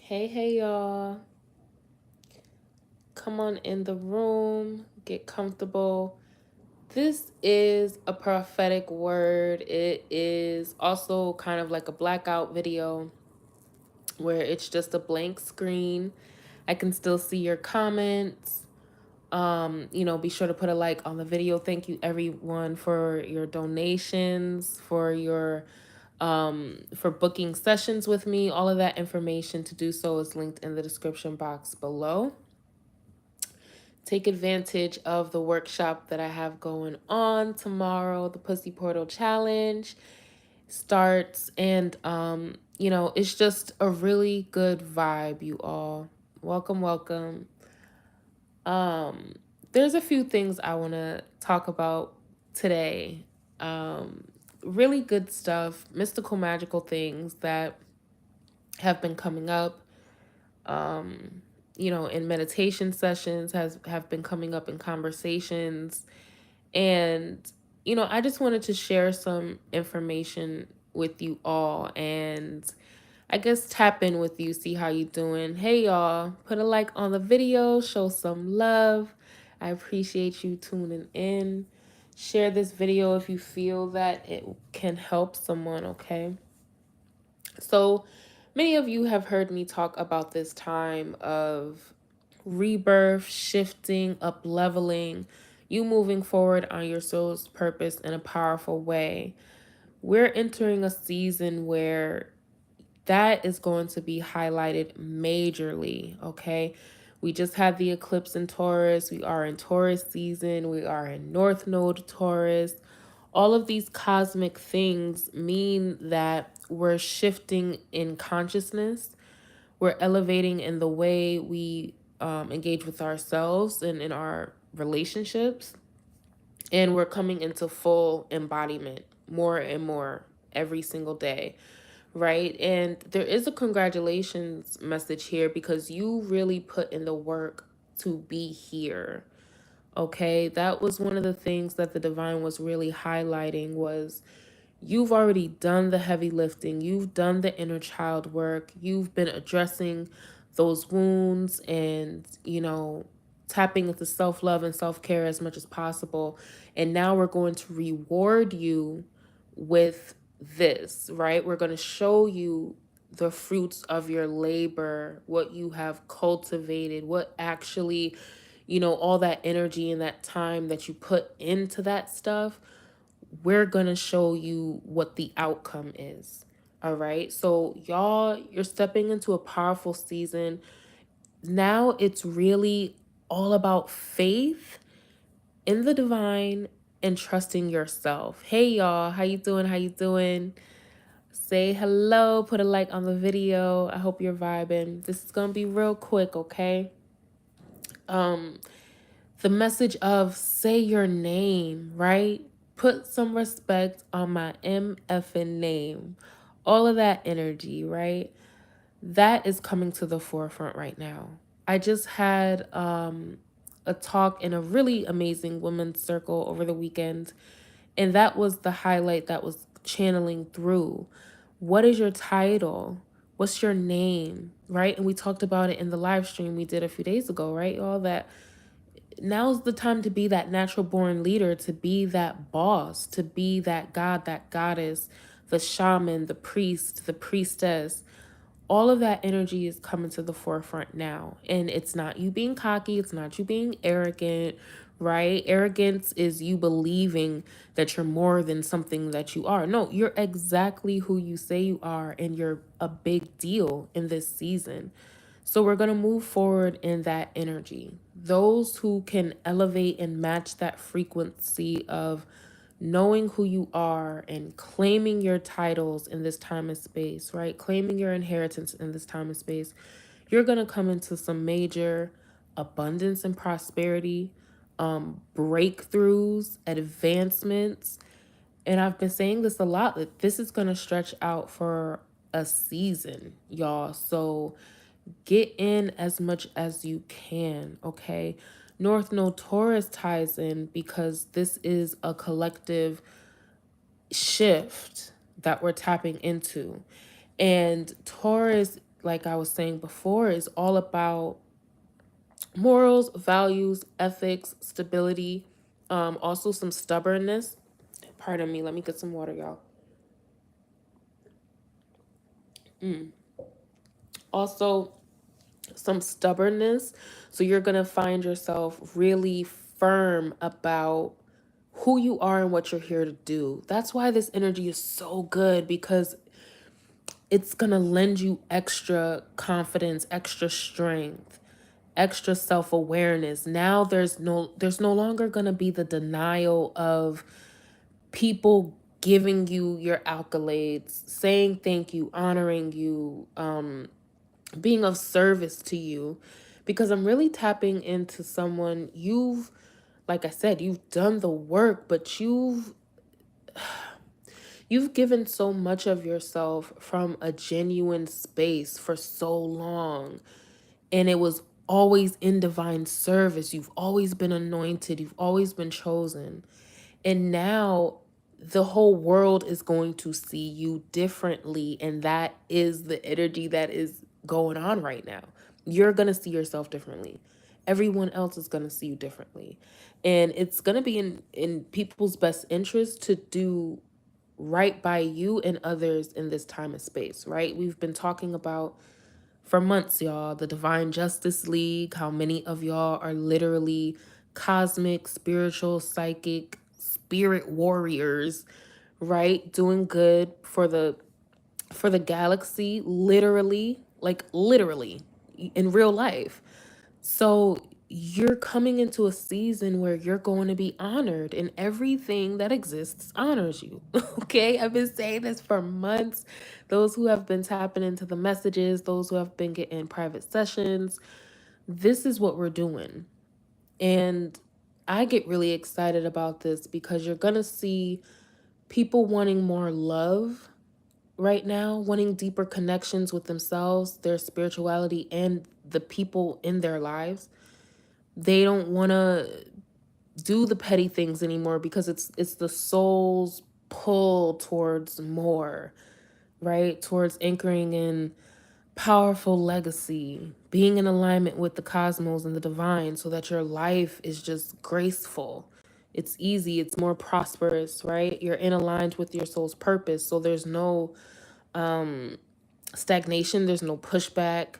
Hey, y'all. Come on in the room, get comfortable. This is a prophetic word. It is also kind of like a blackout video where it's just a blank screen. I can still see your comments. Be sure to put a like on the video. Thank you everyone for your donations, for your for booking sessions with me. All of that information to do so is linked in the description box below. Take advantage of the workshop that I have going on tomorrow. The Pussy Portal Challenge starts, and it's just a really good vibe, you all. Welcome, welcome. Um, there's a few things I want to talk about today. Um, really good stuff, mystical, magical things that have been coming up. Um, in meditation sessions have been coming up in conversations, and I just wanted to share some information with you all, and I guess tap in with you, see how you doing. Hey y'all, put a like on the video, show some love. I appreciate you tuning in. Share this video if you feel that it can help someone, okay? So many of you have heard me talk about this time of rebirth, shifting, up leveling, you moving forward on your soul's purpose in a powerful way. We're entering a season where that is going to be highlighted majorly, okay? We just had the eclipse in Taurus. We are in Taurus season. We are in North Node Taurus. All of these cosmic things mean that we're shifting in consciousness. We're elevating in the way we engage with ourselves and in our relationships. And we're coming into full embodiment more and more every single day, right? And there is a congratulations message here because you really put in the work to be here. Okay, that was one of the things that the divine was really highlighting was you've already done the heavy lifting. You've done the inner child work. You've been addressing those wounds and, tapping into self-love and self-care as much as possible. And now we're going to reward you with this, right? We're going to show you the fruits of your labor, what you have cultivated, what actually, all that energy and that time that you put into that stuff. We're going to show you what the outcome is. All right. So, y'all, you're stepping into a powerful season. Now it's really all about faith in the divine and trusting yourself. Hey, y'all. How you doing? How you doing? Say hello. Put a like on the video. I hope you're vibing. This is going to be real quick, okay? The message of say your name, right? Put some respect on my MFN name. All of that energy, right? That is coming to the forefront right now. I just had a talk in a really amazing women's circle over the weekend, and that was the highlight that was channeling through. What is your title? What's your name, right? And we talked about it in the live stream we did a few days ago, right? All that now's the time to be that natural born leader, to be that boss, to be that god, that goddess, the shaman, the priest, the priestess. All of that energy is coming to the forefront now. And it's not you being cocky, it's not you being arrogant, right? Arrogance is you believing that you're more than something that you are. No, you're exactly who you say you are, and you're a big deal in this season. So we're going to move forward in that energy. Those who can elevate and match that frequency of knowing who you are and claiming your titles in this time and space, right? Claiming your inheritance in this time and space, you're going to come into some major abundance and prosperity, breakthroughs, advancements. And I've been saying this a lot, that this is going to stretch out for a season, y'all. So get in as much as you can, okay? North Node Taurus ties in because this is a collective shift that we're tapping into. And Taurus like I was saying before, is all about morals, values, ethics, stability, also some stubbornness. Pardon me, let me get some water, y'all. Also, some stubbornness. So you're going to find yourself really firm about who you are and what you're here to do. That's why this energy is so good, because it's going to lend you extra confidence, extra strength, extra self-awareness. Now there's no longer going to be the denial of people giving you your accolades, saying thank you, honoring you, being of service to you, because I'm really tapping into someone. You've, like I said, you've done the work, but you've given so much of yourself from a genuine space for so long, and it was always in divine service. You've always been anointed, you've always been chosen. And now the whole world is going to see you differently. And that is the energy that is going on right now. You're going to see yourself differently. Everyone else is going to see you differently. And it's going to be in people's best interest to do right by you and others in this time and space, right? We've been talking about for months, y'all, the Divine Justice League, how many of y'all are literally cosmic, spiritual, psychic, spirit warriors, right? Doing good for the galaxy, literally, like literally in real life. So you're coming into a season where you're going to be honored, and everything that exists honors you. Okay? I've been saying this for months. Those who have been tapping into the messages, those who have been getting private sessions, this is what we're doing. And I get really excited about this because you're going to see people wanting more love right now, wanting deeper connections with themselves, their spirituality, and the people in their lives. They don't want to do the petty things anymore because it's the soul's pull towards more, right? Towards anchoring in powerful legacy, being in alignment with the cosmos and the divine, so that your life is just graceful. It's easy, it's more prosperous, right? You're in aligned with your soul's purpose. So there's no stagnation, there's no pushback,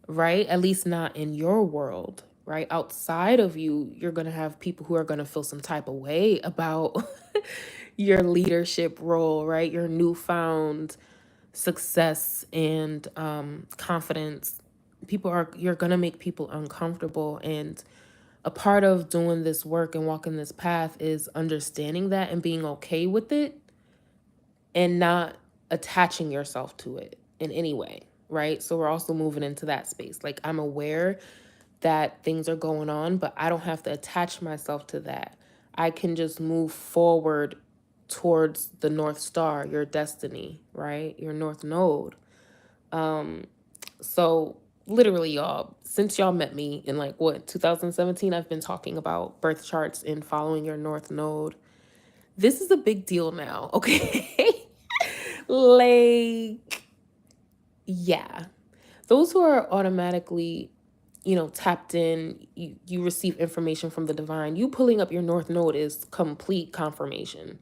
right? At least not in your world, right? Outside of you, you're going to have people who are going to feel some type of way about your leadership role, right? Your newfound success and confidence. You're going to make people uncomfortable. And a part of doing this work and walking this path is understanding that and being okay with it, and not attaching yourself to it in any way, right? So we're also moving into that space. Like, I'm aware that things are going on, but I don't have to attach myself to that. I can just move forward towards the North Star, your destiny, right? Your North Node. So literally, y'all, since y'all met me in like what, 2017, I've been talking about birth charts and following your North Node. This is a big deal now, okay? Like, yeah. Those who are automatically, tapped in, you receive information from the divine. You pulling up your North Node is complete confirmation.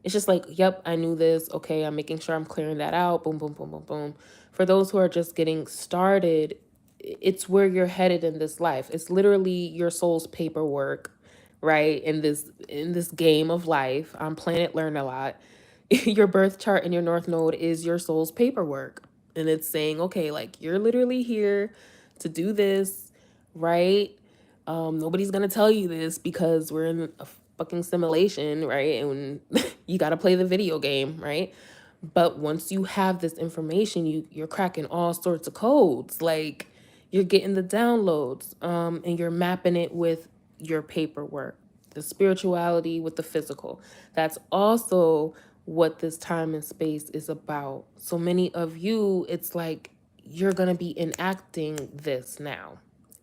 It's just like, yep, I knew this. Okay, I'm making sure I'm clearing that out. Boom, boom, boom, boom, boom. For those who are just getting started, it's where you're headed in this life. It's literally your soul's paperwork, right? In this game of life on planet Learn a Lot. Your birth chart and your North Node is your soul's paperwork. And it's saying, okay, like, you're literally here to do this, right? Nobody's gonna tell you this because we're in a fucking simulation, right? And you gotta play the video game, right? But once you have this information, you're cracking all sorts of codes. Like, you're getting the downloads, and you're mapping it with your paperwork, the spirituality with the physical. That's also what this time and space is about. So many of you, it's like you're gonna be enacting this now.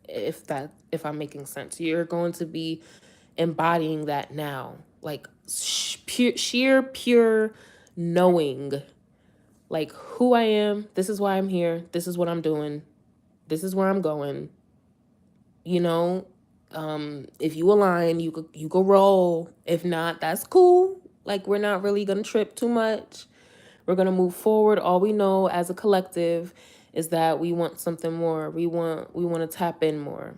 If I'm making sense, you're going to be embodying that now, like sheer pure knowing, like who I am. This is why I'm here. This is what I'm doing. This is where I'm going. You know, if you align, you go roll. If not, that's cool. Like, we're not really gonna trip too much. We're gonna move forward. All we know as a collective is that we want something more. We want to tap in more.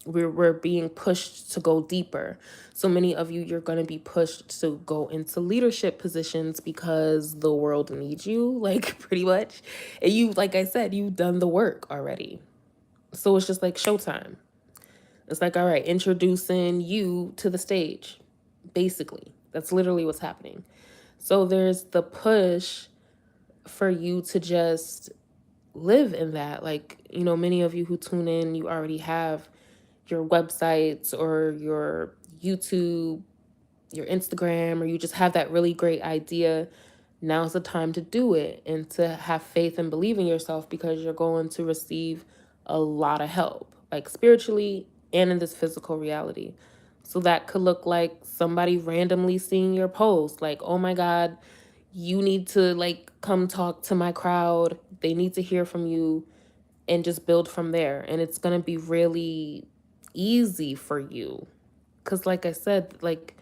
We're being pushed to go deeper. So many of you, you're going to be pushed to go into leadership positions because the world needs you, like, pretty much. And you, like I said, you've done the work already. So it's just like showtime. It's like, all right, introducing you to the stage, basically. That's literally what's happening. So there's the push for you to just live in that. Like, you know, many of you who tune in, you already have your websites or your YouTube, your Instagram, or you just have that really great idea. Now's the time to do it and to have faith and believe in yourself, because you're going to receive a lot of help, like spiritually and in this physical reality. So that could look like somebody randomly seeing your post, like, oh my God, you need to like come talk to my crowd. They need to hear from you, and just build from there. And it's going to be really easy for you. Because like I said, like,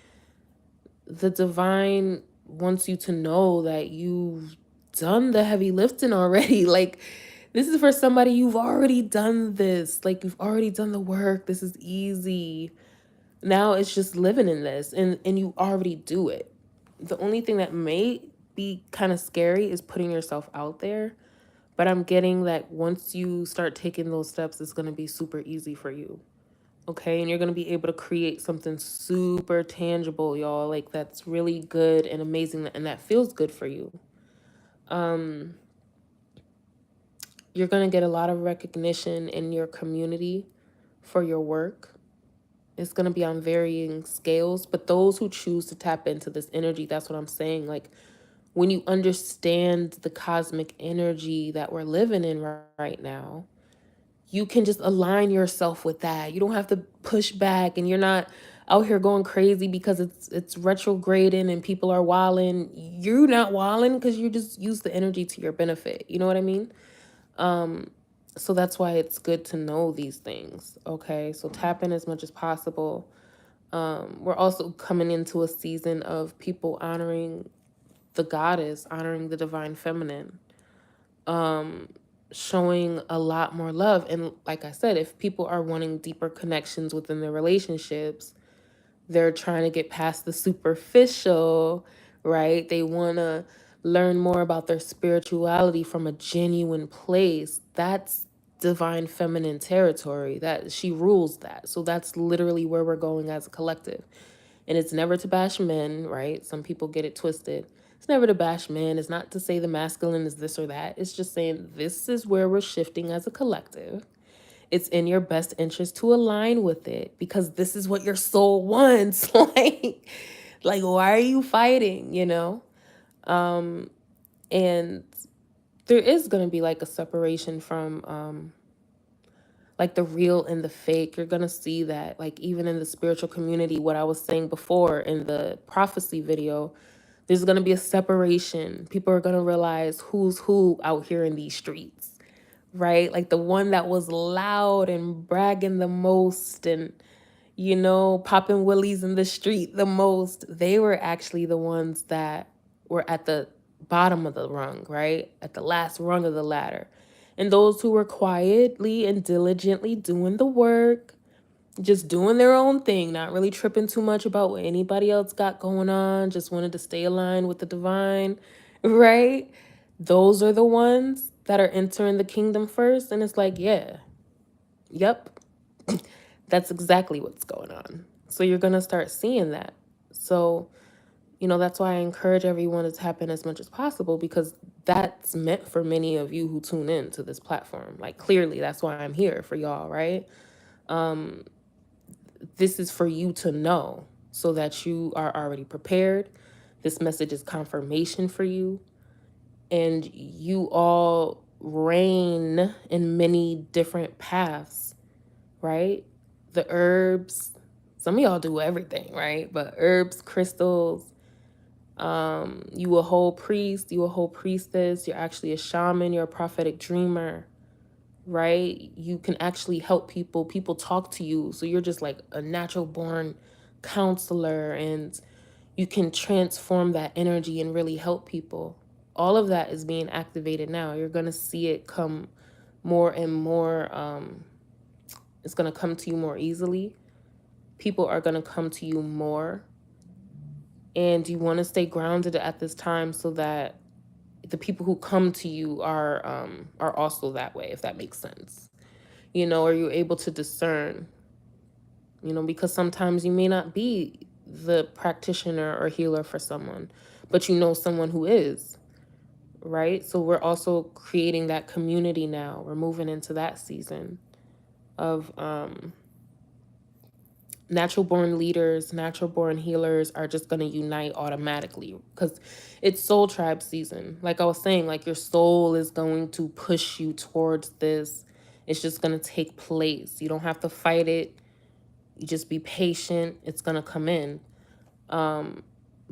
the divine wants you to know that you've done the heavy lifting already. Like, this is for somebody, you've already done this. Like, you've already done the work. This is easy. Now it's just living in this, and you already do it. The only thing that may be kind of scary is putting yourself out there. But I'm getting that once you start taking those steps, it's going to be super easy for you. Okay. And you're going to be able to create something super tangible, y'all. Like, that's really good and amazing. And that feels good for you. You're going to get a lot of recognition in your community for your work. It's going to be on varying scales. But those who choose to tap into this energy, that's what I'm saying. Like, when you understand the cosmic energy that we're living in right now, you can just align yourself with that. You don't have to push back, and you're not out here going crazy because it's retrograding and people are wilding. You're not wilding because you just use the energy to your benefit. You know what I mean? So that's why it's good to know these things. Okay, so tap in as much as possible. We're also coming into a season of people honoring the goddess, honoring the divine feminine, showing a lot more love. And like I said, if people are wanting deeper connections within their relationships, they're trying to get past the superficial, right? They want to learn more about their spirituality from a genuine place. That's divine feminine territory. That she rules that. So that's literally where we're going as a collective. And it's never to bash men, right? Some people get it twisted. It's never to bash men. It's not to say the masculine is this or that. It's just saying this is where we're shifting as a collective. It's in your best interest to align with it, because this is what your soul wants. like, why are you fighting, you know? And there is going to be like a separation from like the real and the fake. You're going to see that, like, even in the spiritual community, what I was saying before in the prophecy video, there's going to be a separation. People are going to realize who's who out here in these streets, right? Like, the one that was loud and bragging the most and, you know, popping willies in the street the most, they were actually the ones that were at the bottom of the rung, right? At the last rung of the ladder. And those who were quietly and diligently doing the work, just doing their own thing, not really tripping too much about what anybody else got going on, just wanted to stay aligned with the divine, right? Those are the ones that are entering the kingdom first. And it's like, yeah, yep, that's exactly what's going on. So you're going to start seeing that. So, you know, that's why I encourage everyone to tap in as much as possible, because that's meant for many of you who tune in to this platform. Like, clearly, that's why I'm here for y'all, right? This is for you to know so that you are already prepared. This message is confirmation for you. And you all reign in many different paths, right? The herbs, some of y'all do everything, right? But herbs, crystals, You a whole priest, you a whole priestess, you're actually a shaman, you're a prophetic dreamer, right? You can actually help people. People talk to you. So you're just like a natural born counselor, and you can transform that energy and really help people. All of that is being activated now. You're going to see it come more and more. It's going to come to you more easily. People are going to come to you more. And you want to stay grounded at this time so that the people who come to you are also that way, if that makes sense. You know, are you able to discern? You know, because sometimes you may not be the practitioner or healer for someone, but you know someone who is, right? So we're also creating that community now. We're moving into that season of natural born leaders, natural born healers are just going to unite automatically because it's soul tribe season. Like I was saying, like your soul is going to push you towards this. It's just going to take place. You don't have to fight it. You just be patient. It's going to come in. But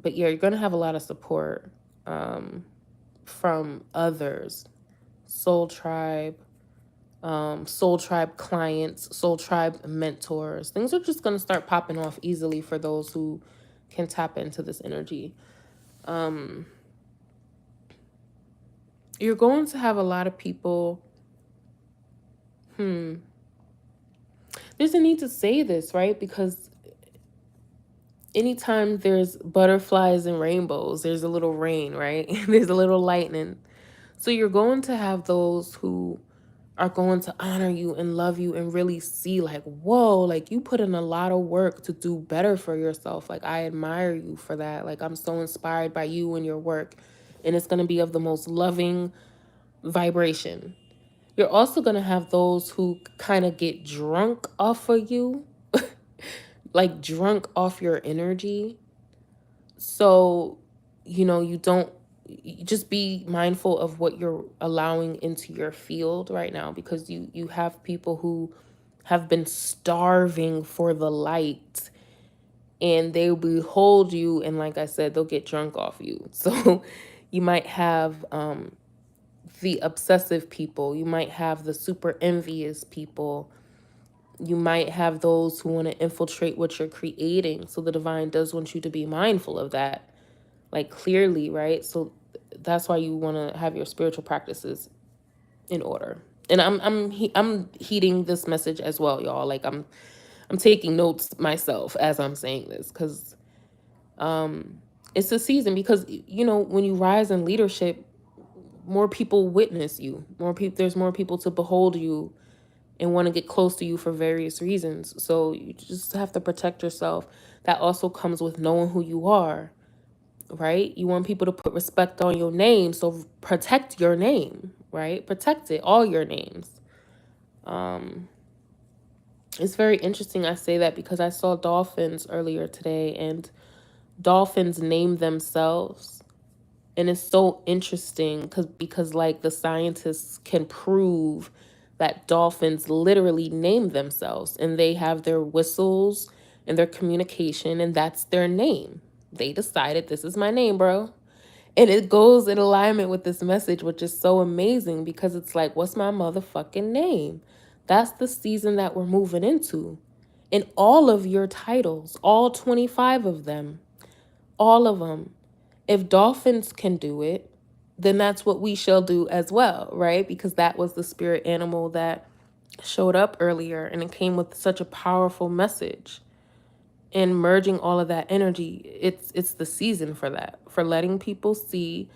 yeah, you're going to have a lot of support from others. Soul tribe clients, soul tribe mentors. Things are just going to start popping off easily for those who can tap into this energy. You're going to have a lot of people. There's a need to say this, right? Because anytime there's butterflies and rainbows, there's a little rain, right? There's a little lightning. So you're going to have those who are going to honor you and love you and really see like, whoa, like you put in a lot of work to do better for yourself. Like I admire you for that. Like I'm so inspired by you and your work. And it's going to be of the most loving vibration. You're also going to have those who kind of get drunk off of you, like drunk off your energy. So, you know, you just be mindful of what you're allowing into your field right now, because you have people who have been starving for the light, and they behold you, and like I said, they'll get drunk off you. So you might have the obsessive people, you might have the super envious people, you might have those who want to infiltrate what you're creating. So the divine does want you to be mindful of that, like clearly, right? So that's why you want to have your spiritual practices in order. And I'm heeding this message as well, y'all. Like I'm taking notes myself as I'm saying this, because it's a season. Because you know, when you rise in leadership, more people witness you. There's more people to behold you and want to get close to you for various reasons. So you just have to protect yourself. That also comes with knowing who you are, right? You want people to put respect on your name, so protect your name, right? Protect it, all your names. It's very interesting I say that because I saw dolphins earlier today, and dolphins name themselves. And it's so interesting because like the scientists can prove that dolphins literally name themselves, and they have their whistles and their communication, and that's their name. They decided, this is my name, bro. And it goes in alignment with this message, which is so amazing, because it's like, what's my motherfucking name? That's the season that we're moving into. And all of your titles, all 25 of them, all of them. If dolphins can do it, then that's what we shall do as well, right? Because that was the spirit animal that showed up earlier, and it came with such a powerful message. And merging all of that energy, it's the season for that, for letting people see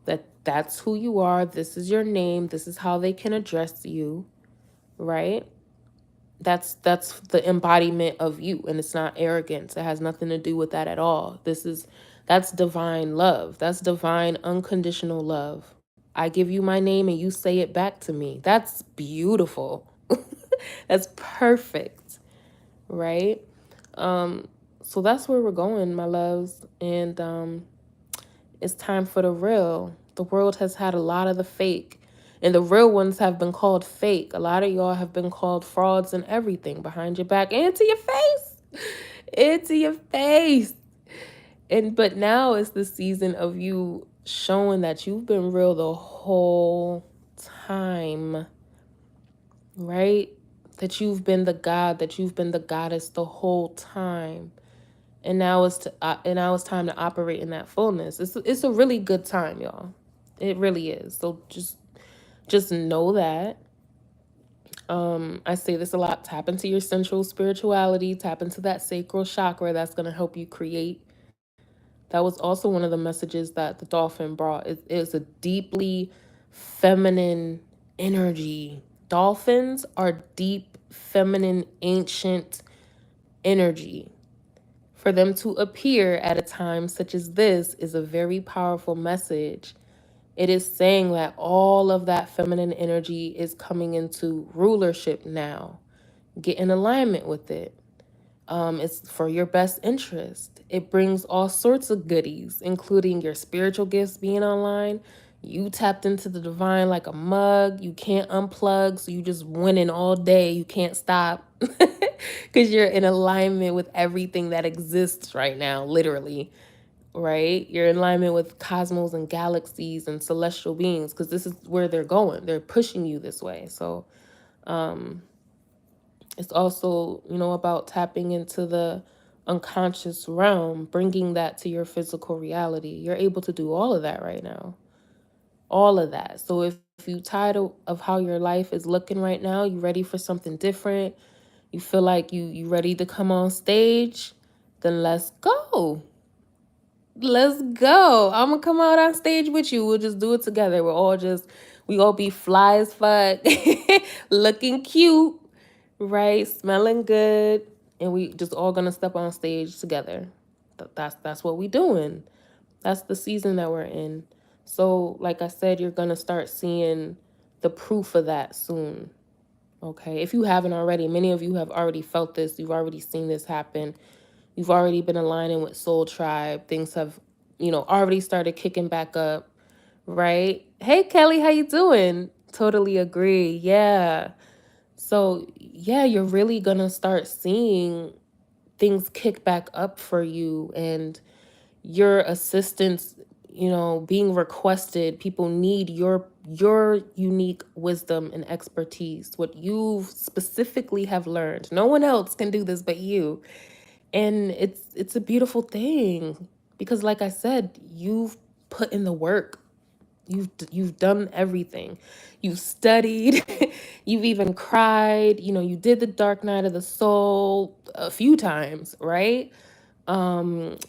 that that's who you are, this is your name, this is how they can address you, right? That's the embodiment of you, and it's not arrogance. It has nothing to do with that at all. That's divine love. That's divine unconditional love. I give you my name and you say it back to me. That's beautiful. That's perfect, right? So that's where we're going, my loves. And it's time for the real. The world has had a lot of the fake, and the real ones have been called fake. A lot of y'all have been called frauds and everything behind your back and to your face. Into your face. But now it's the season of you showing that you've been real the whole time, right? That you've been the God, that you've been the goddess the whole time. And now it's time to operate in that fullness. It's a really good time, y'all. It really is. So just know that. I say this a lot. Tap into your sensual spirituality, tap into that sacral chakra. That's going to help you create. That was also one of the messages that the dolphin brought. It is a deeply feminine energy. Dolphins are deep, feminine, ancient energy. For them to appear at a time such as this is a very powerful message. It is saying that all of that feminine energy is coming into rulership now. Get in alignment with it. It's for your best interest. It brings all sorts of goodies, including your spiritual gifts being online. You tapped into the divine like a mug. You can't unplug, so you just winning all day. You can't stop because you're in alignment with everything that exists right now, literally, right? You're in alignment with cosmos and galaxies and celestial beings because this is where they're going. They're pushing you this way. So, it's also, about tapping into the unconscious realm, bringing that to your physical reality. You're able to do all of that right now. All of that. So if you tired of how your life is looking right now, you ready for something different, you feel like you ready to come on stage, then let's go. Let's go. I'm gonna come out on stage with you. We'll just do it together. We all be fly as fuck, looking cute, right? Smelling good, and we just all gonna step on stage together. That's what we doing. That's the season that we're in. So, like I said, you're gonna start seeing the proof of that soon. Okay, if you haven't already, many of you have already felt this. You've already seen this happen. You've already been aligning with Soul Tribe. Things have, already started kicking back up, right? Hey, Kelly, how you doing? Totally agree. Yeah. So, yeah, you're really going to start seeing things kick back up for you and your assistance, being requested. People need your unique wisdom and expertise, what you specifically have learned. No one else can do this but you. And it's a beautiful thing because like I said, you've put in the work. You've done everything. You've studied, you've even cried, you did the dark night of the soul a few times, right? Um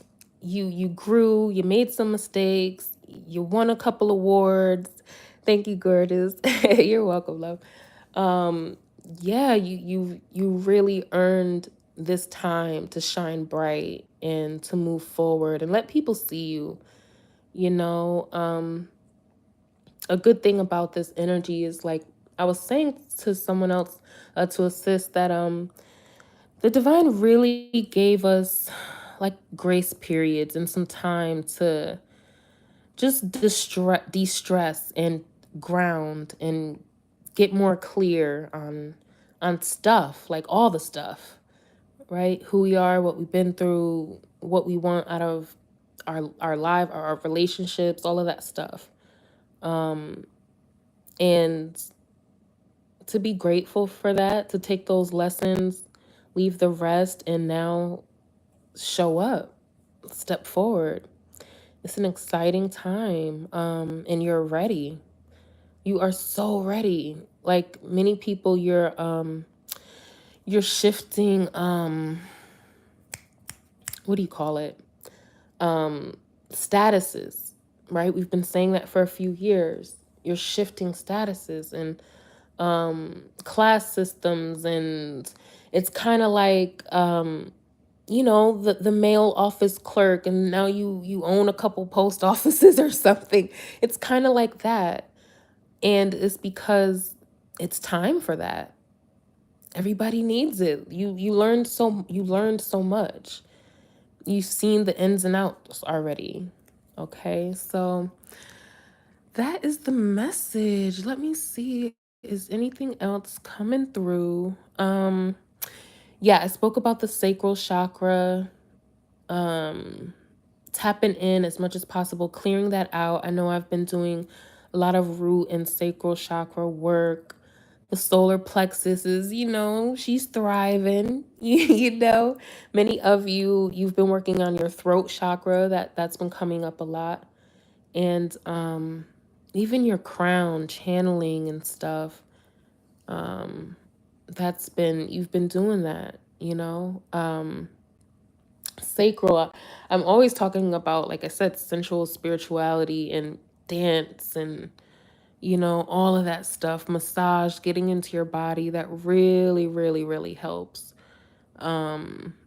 you grew, you made some mistakes, you won a couple awards. Thank you, Gorgeous. You're welcome, love. um yeah, you really earned this time to shine bright and to move forward and let people see you. you know a good thing about this energy is, like I was saying to someone else, to assist, that the divine really gave us like grace periods and some time to just de-stress and ground and get more clear on stuff, like all the stuff, right? Who we are, what we've been through, what we want out of our life, our relationships, all of that stuff. And to be grateful for that, to take those lessons, leave the rest, and now show up, step forward. It's an exciting time, and you're ready. You are so ready. Like many people, you're shifting. What do you call it? Statuses, right? We've been saying that for a few years. You're shifting statuses and class systems, and it's kind of like the mail office clerk, and now you own a couple post offices or something. It's kind of like that, and it's because it's time for that. Everybody needs it. You learned so much. You've seen the ins and outs already. Okay, so that is the message. Let me see. Is anything else coming through? Yeah, I spoke about the sacral chakra. tapping in as much as possible, clearing that out. I know I've been doing a lot of root and sacral chakra work. The solar plexus is, she's thriving. Many of you've been working on your throat chakra. That's been coming up a lot. And even your crown channeling and stuff. You've been doing that, sacral. I'm always talking about, like I said, sensual spirituality and dance and, all of that stuff, massage, getting into your body. That really, really, really helps.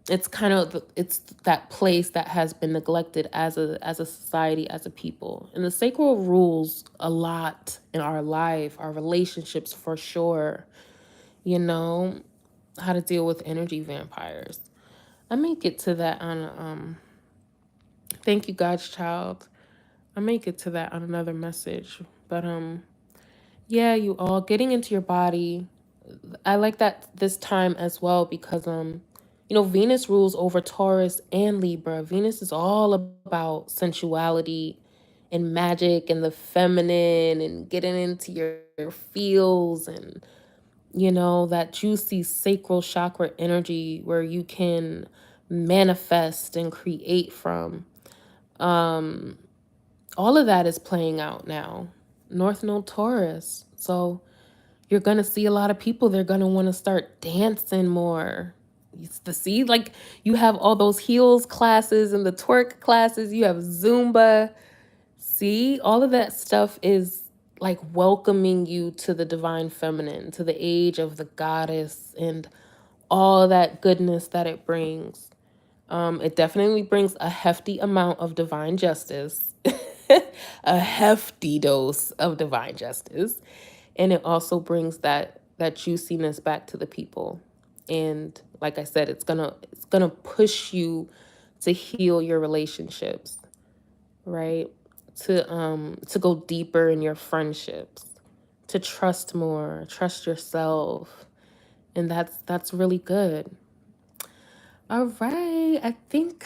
It's kind of it's that place that has been neglected as a society, as a people. And the sacral rules a lot in our life, our relationships, for sure. How to deal with energy vampires. I may get to that on thank you, God's child. I may get to that on another message. But yeah, you all getting into your body. I like that this time as well because Venus rules over Taurus and Libra. Venus is all about sensuality and magic and the feminine and getting into your feels and that juicy sacral chakra energy where you can manifest and create from. Um, all of that is playing out now. North Node Taurus. So you're going to see a lot of people. They're going to want to start dancing more. See, like you have all those heels classes and the twerk classes. You have Zumba. See, all of that stuff is like welcoming you to the divine feminine, to the age of the goddess and all that goodness that it brings. It definitely brings a hefty amount of divine justice, a hefty dose of divine justice. And it also brings that juiciness back to the people. And like I said, it's gonna push you to heal your relationships, right? To go deeper in your friendships, to trust more, trust yourself. And that's really good. All right. I think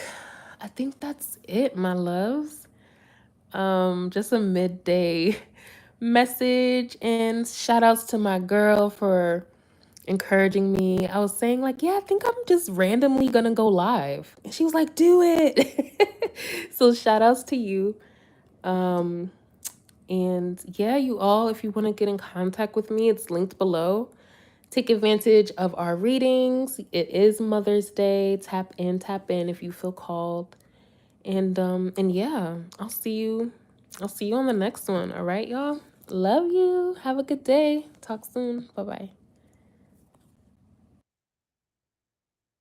that's it, my loves. Just a midday message and shout outs to my girl for encouraging me. I was saying like, yeah, I think I'm just randomly gonna go live. And she was like, do it. So shout outs to you. Um, and yeah, you all, if you want to get in contact with me, it's linked below. Take advantage of our readings. It is Mother's Day. Tap in if you feel called. And yeah, I'll see you on the next one. All right, y'all. Love you. Have a good day. Talk soon. Bye-bye.